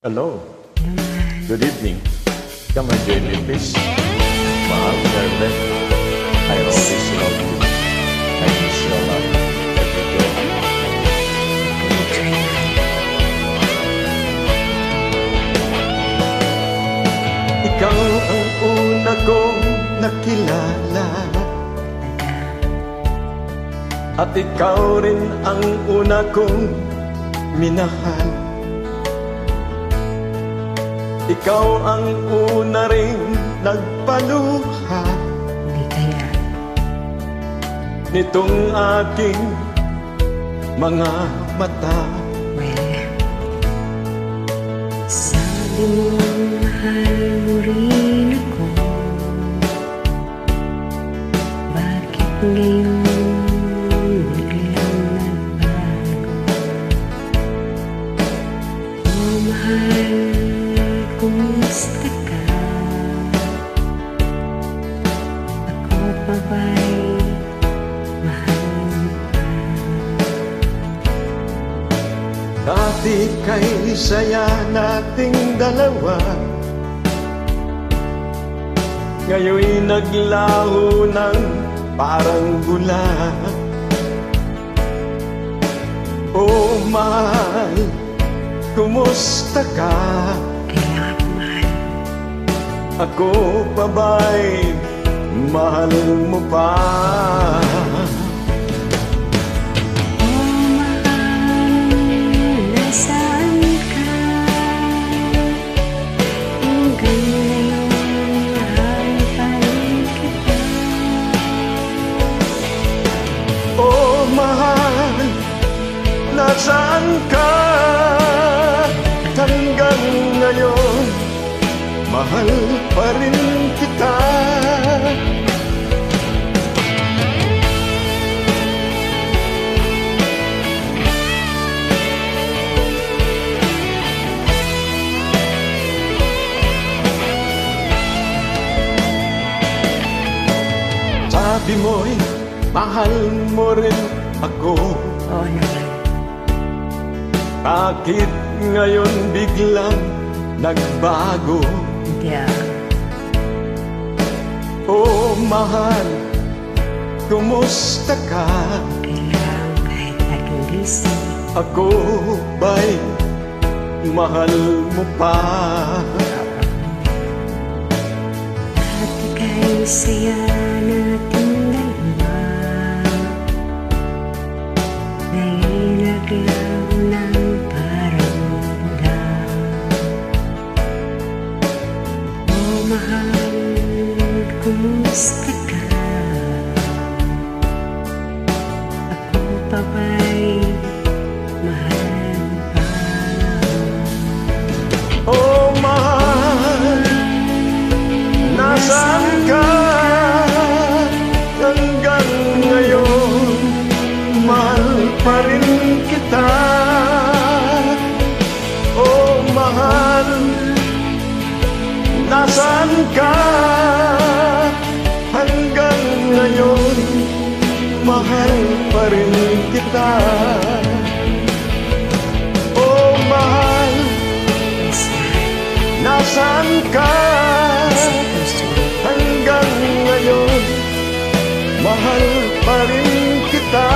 Hello. Good evening. Come and join me, please. Mahal, Garden. I always love you. I miss your love every day. Ikaw ang una kong nakilala, at ikaw rin ang una kong minahal. Ikaw ang una ring nagpaluha Di kaya nitong aking mga mata. sabi mo mahal mo rin ako. Bakit ngayon biglang nagbago? Oh mahal, kumusta ka? Ako pa ba'y mahal mo pa? Dati kay saya nating dalawa, ngayon'y naglaho ng parang bula. Oh mahal, kumusta ka? Kailangan ko mahal. Ako pa ba'y mahal mo pa? Oh mahal, nasaan ka? Hanggang ngayon mahal pa rin kita. Oh mahal, nasaan ka? Hanggang ngayon mahal pa rin kita. Sabi mo'y mahal mo rin ako. Oo naman. Bakit ngayon biglang nagbago? Hindi Oh mahal, kumusta ka? kailangan kahit laging busy. Ako ba'y mahal mo pa? Dati kay saya nating dalawa, ngayon naglaho ng parang bula. Oh mahal, kumusta ka? Ako pa ba'y mahal mo pa? Oh mahal, nasaan ka? Hanggang ngayon mahal pa rin kita. Oh mahal, nasaan ka? Hanggang ngayon mahal pa rin kita. Oh mahal, nasaan ka? Hanggang ngayon mahal pa rin kita.